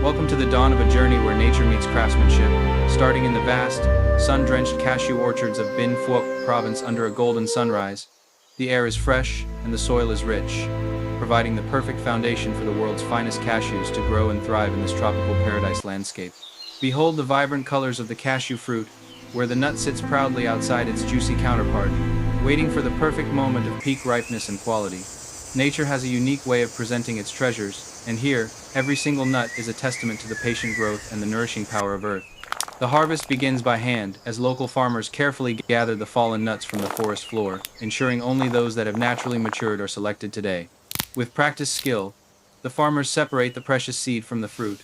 Welcome to the dawn of a journey where nature meets craftsmanship, starting in the vast, sun-drenched cashew orchards of Binh Phuoc province under a golden sunrise. The air is fresh, and the soil is rich, providing the perfect foundation for the world's finest cashews to grow and thrive in this tropical paradise landscape. Behold the vibrant colors of the cashew fruit, where the nut sits proudly outside its juicy counterpart, waiting for the perfect moment of peak ripeness and quality. Nature has a unique way of presenting its treasures, and here, every single nut is a testament to the patient growth and the nourishing power of earth. The harvest begins by hand, as local farmers carefully gather the fallen nuts from the forest floor, ensuring only those that have naturally matured are selected today. With practiced skill, the farmers separate the precious seed from the fruit,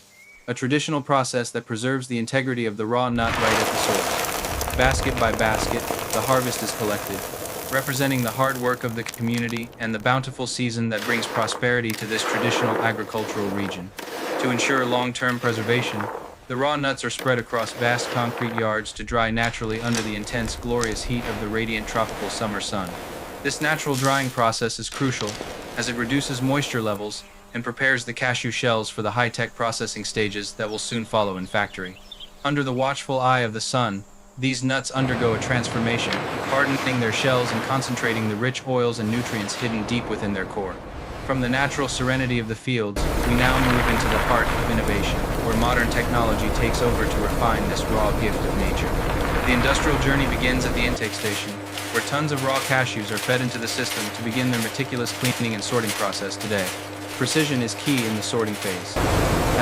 a traditional process that preserves the integrity of the raw nut right at the source. Basket by basket, the harvest is collected, representing the hard work of the community and the bountiful season that brings prosperity to this traditional agricultural region. To ensure long-term preservation, the raw nuts are spread across vast concrete yards to dry naturally under the intense, glorious heat of the radiant tropical summer sun. This natural drying process is crucial, as it reduces moisture levels and prepares the cashew shells for the high-tech processing stages that will soon follow in factory. Under the watchful eye of the sun, these nuts undergo a transformation, hardening their shells and concentrating the rich oils and nutrients hidden deep within their core. From the natural serenity of the fields, we now move into the heart of innovation, where modern technology takes over to refine this raw gift of nature. The industrial journey begins at the intake station, where tons of raw cashews are fed into the system to begin their meticulous cleaning and sorting process today. Precision is key in the sorting phase,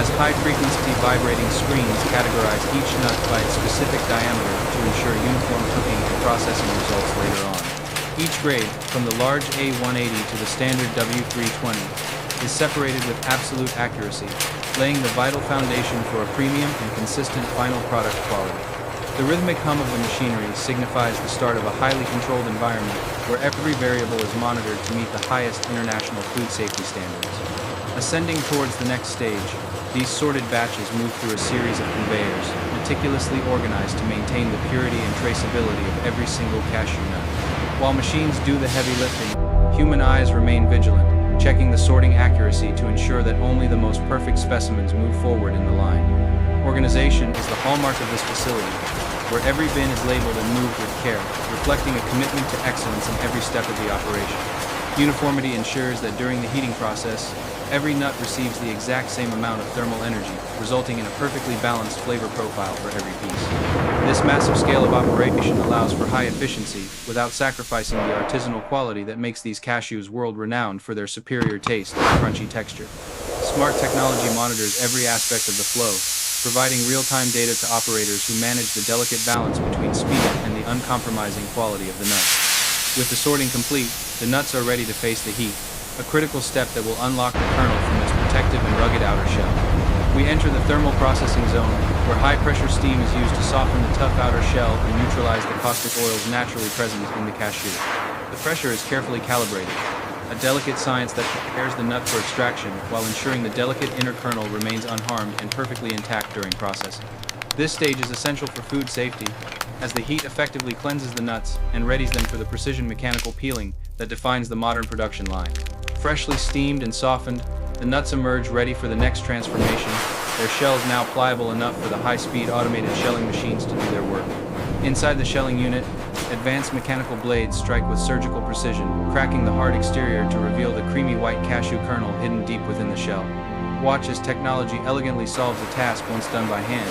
as high-frequency vibrating screens categorize each nut by its specific diameter to ensure uniform cooking and processing results later on. Each grade, from the large A180 to the standard W320, is separated with absolute accuracy, laying the vital foundation for a premium and consistent final product quality. The rhythmic hum of the machinery signifies the start of a highly controlled environment where every variable is monitored to meet the highest international food safety standards. Ascending towards the next stage, these sorted batches move through a series of conveyors, meticulously organized to maintain the purity and traceability of every single cashew nut. While machines do the heavy lifting, human eyes remain vigilant, checking the sorting accuracy to ensure that only the most perfect specimens move forward in the line. Organization is the hallmark of this facility, where every bin is labeled and moved with care, reflecting a commitment to excellence in every step of the operation. Uniformity ensures that during the heating process, every nut receives the exact same amount of thermal energy, resulting in a perfectly balanced flavor profile for every piece. This massive scale of operation allows for high efficiency without sacrificing the artisanal quality that makes these cashews world-renowned for their superior taste and crunchy texture. Smart technology monitors every aspect of the flow, providing real-time data to operators who manage the delicate balance between speed and the uncompromising quality of the nut. With the sorting complete, the nuts are ready to face the heat, a critical step that will unlock the kernel from its protective and rugged outer shell. We enter the thermal processing zone, where high-pressure steam is used to soften the tough outer shell and neutralize the caustic oils naturally present in the cashew. The pressure is carefully calibrated, a delicate science that prepares the nut for extraction while ensuring the delicate inner kernel remains unharmed and perfectly intact during processing. This stage is essential for food safety, as the heat effectively cleanses the nuts and readies them for the precision mechanical peeling that defines the modern production line. Freshly steamed and softened, the nuts emerge ready for the next transformation, their shells now pliable enough for the high-speed automated shelling machines to do their work. Inside the shelling unit, advanced mechanical blades strike with surgical precision, cracking the hard exterior to reveal the creamy white cashew kernel hidden deep within the shell. Watch as technology elegantly solves a task once done by hand,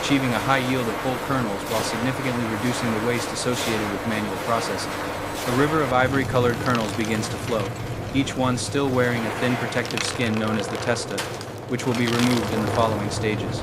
achieving a high yield of whole kernels while significantly reducing the waste associated with manual processing. A river of ivory-colored kernels begins to flow, each one still wearing a thin protective skin known as the testa, which will be removed in the following stages.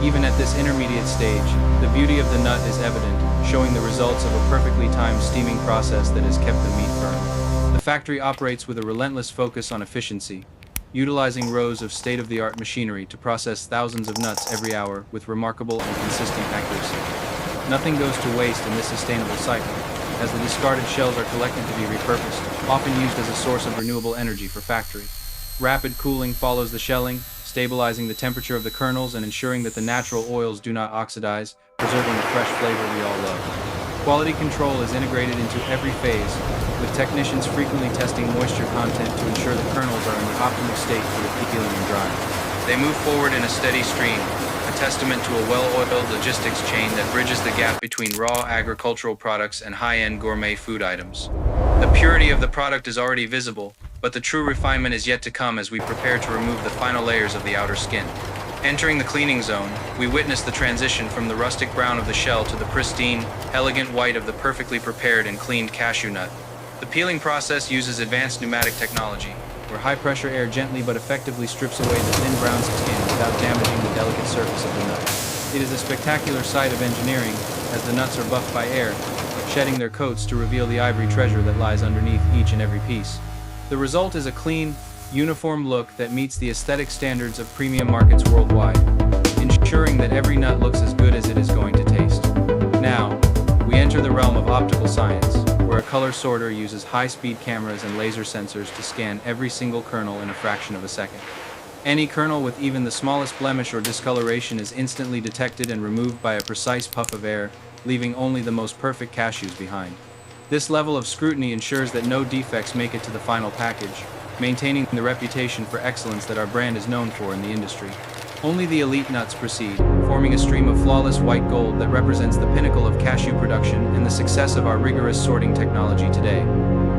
Even at this intermediate stage, the beauty of the nut is evident, showing the results of a perfectly timed steaming process that has kept the meat firm. The factory operates with a relentless focus on efficiency, utilizing rows of state-of-the-art machinery to process thousands of nuts every hour with remarkable and consistent accuracy. Nothing goes to waste in this sustainable cycle, as the discarded shells are collected to be repurposed, often used as a source of renewable energy for factory. Rapid cooling follows the shelling, stabilizing the temperature of the kernels and ensuring that the natural oils do not oxidize, preserving the fresh flavor we all love. Quality control is integrated into every phase, with technicians frequently testing moisture content to ensure the kernels are in the optimal state for the peeling and drying. They move forward in a steady stream, a testament to a well-oiled logistics chain that bridges the gap between raw agricultural products and high-end gourmet food items. The purity of the product is already visible, but the true refinement is yet to come as we prepare to remove the final layers of the outer skin. Entering the cleaning zone, we witness the transition from the rustic brown of the shell to the pristine, elegant white of the perfectly prepared and cleaned cashew nut. The peeling process uses advanced pneumatic technology, where high-pressure air gently but effectively strips away the thin brown skin without damaging the delicate surface of the nut. It is a spectacular sight of engineering, as the nuts are buffed by air, shedding their coats to reveal the ivory treasure that lies underneath each and every piece. The result is a clean, uniform look that meets the aesthetic standards of premium markets worldwide, ensuring that every nut looks as good as it is going to taste. Now, we enter the realm of optical science, where a color sorter uses high-speed cameras and laser sensors to scan every single kernel in a fraction of a second. Any kernel with even the smallest blemish or discoloration is instantly detected and removed by a precise puff of air, leaving only the most perfect cashews behind. This level of scrutiny ensures that no defects make it to the final package, maintaining the reputation for excellence that our brand is known for in the industry. Only the elite nuts proceed, forming a stream of flawless white gold that represents the pinnacle of cashew production and the success of our rigorous sorting technology today.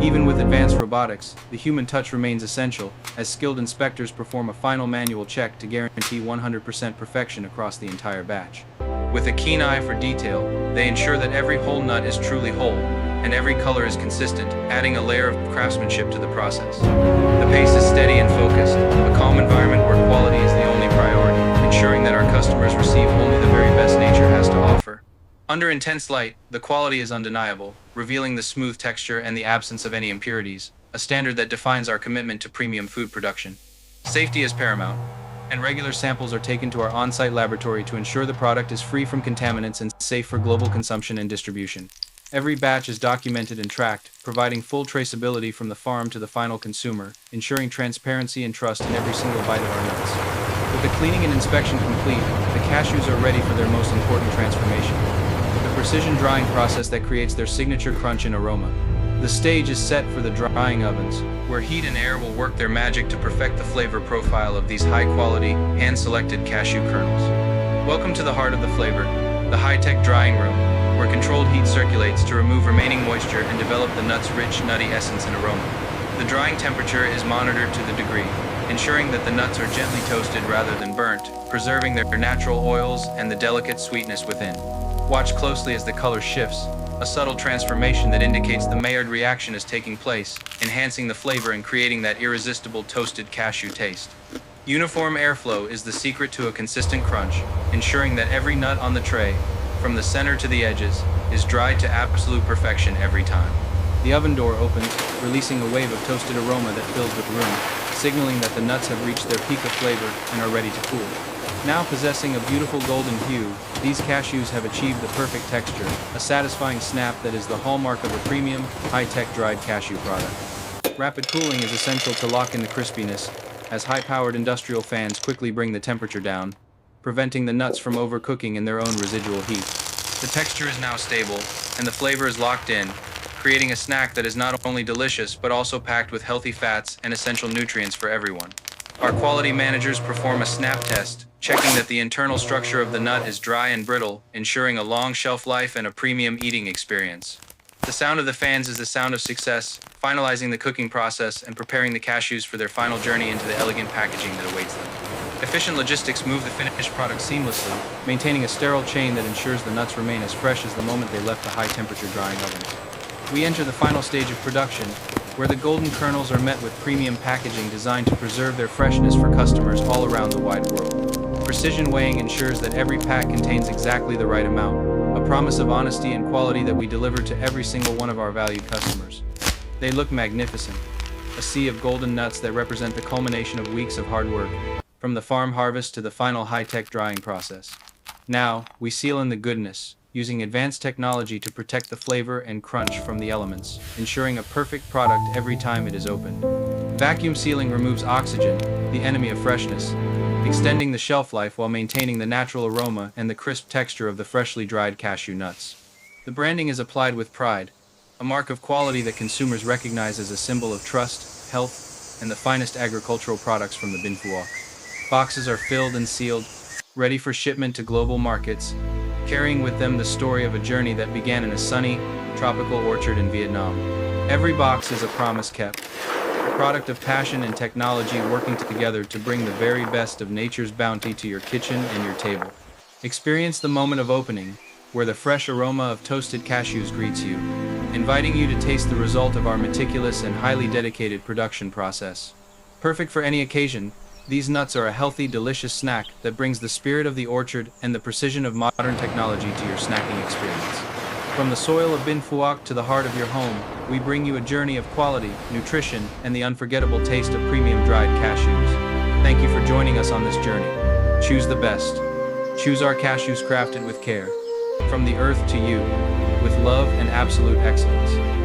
Even with advanced robotics, the human touch remains essential, as skilled inspectors perform a final manual check to guarantee 100% perfection across the entire batch. With a keen eye for detail, they ensure that every whole nut is truly whole, and every color is consistent, adding a layer of craftsmanship to the process. The pace is steady and focused, a calm environment where quality is the only priority, ensuring that our customers receive only the very best nature has to offer. Under intense light, the quality is undeniable, revealing the smooth texture and the absence of any impurities, a standard that defines our commitment to premium food production. Safety is paramount, and regular samples are taken to our on-site laboratory to ensure the product is free from contaminants and safe for global consumption and distribution. Every batch is documented and tracked, providing full traceability from the farm to the final consumer, ensuring transparency and trust in every single bite of our nuts. With the cleaning and inspection complete, the cashews are ready for their most important transformation, the precision drying process that creates their signature crunch and aroma. The stage is set for the drying ovens, where heat and air will work their magic to perfect the flavor profile of these high-quality, hand-selected cashew kernels. Welcome to the heart of the flavor, the high-tech drying room, where controlled heat circulates to remove remaining moisture and develop the nut's rich, nutty essence and aroma. The drying temperature is monitored to the degree, ensuring that the nuts are gently toasted rather than burnt, preserving their natural oils and the delicate sweetness within. Watch closely as the color shifts, a subtle transformation that indicates the Maillard reaction is taking place, enhancing the flavor and creating that irresistible toasted cashew taste. Uniform airflow is the secret to a consistent crunch, ensuring that every nut on the tray, from the center to the edges, is dried to absolute perfection every time. The oven door opens, releasing a wave of toasted aroma that fills the room, signaling that the nuts have reached their peak of flavor and are ready to cool. Now possessing a beautiful golden hue, these cashews have achieved the perfect texture, a satisfying snap that is the hallmark of a premium, high-tech dried cashew product. Rapid cooling is essential to lock in the crispiness, as high-powered industrial fans quickly bring the temperature down, preventing the nuts from overcooking in their own residual heat. The texture is now stable, and the flavor is locked in, creating a snack that is not only delicious but also packed with healthy fats and essential nutrients for everyone. Our quality managers perform a snap test, checking that the internal structure of the nut is dry and brittle, ensuring a long shelf life and a premium eating experience. The sound of the fans is the sound of success, finalizing the cooking process and preparing the cashews for their final journey into the elegant packaging that awaits them. Efficient logistics move the finished product seamlessly, maintaining a sterile chain that ensures the nuts remain as fresh as the moment they left the high-temperature drying oven. We enter the final stage of production, where the golden kernels are met with premium packaging designed to preserve their freshness for customers all around the wide world. Precision weighing ensures that every pack contains exactly the right amount, a promise of honesty and quality that we deliver to every single one of our valued customers. They look magnificent, a sea of golden nuts that represent the culmination of weeks of hard work, from the farm harvest to the final high-tech drying process. Now, we seal in the goodness, using advanced technology to protect the flavor and crunch from the elements, ensuring a perfect product every time it is opened. Vacuum sealing removes oxygen, the enemy of freshness, extending the shelf life while maintaining the natural aroma and the crisp texture of the freshly dried cashew nuts. The branding is applied with pride, a mark of quality that consumers recognize as a symbol of trust, health, and the finest agricultural products from the Bin Phuoc. Boxes are filled and sealed, ready for shipment to global markets, carrying with them the story of a journey that began in a sunny, tropical orchard in Vietnam. Every box is a promise kept, a product of passion and technology working together to bring the very best of nature's bounty to your kitchen and your table. Experience the moment of opening, where the fresh aroma of toasted cashews greets you, inviting you to taste the result of our meticulous and highly dedicated production process. Perfect for any occasion, these nuts are a healthy, delicious snack that brings the spirit of the orchard and the precision of modern technology to your snacking experience. From the soil of Bin Phuoc to the heart of your home, we bring you a journey of quality, nutrition, and the unforgettable taste of premium dried cashews. Thank you for joining us on this journey. Choose the best. Choose our cashews crafted with care. From the earth to you, with love and absolute excellence.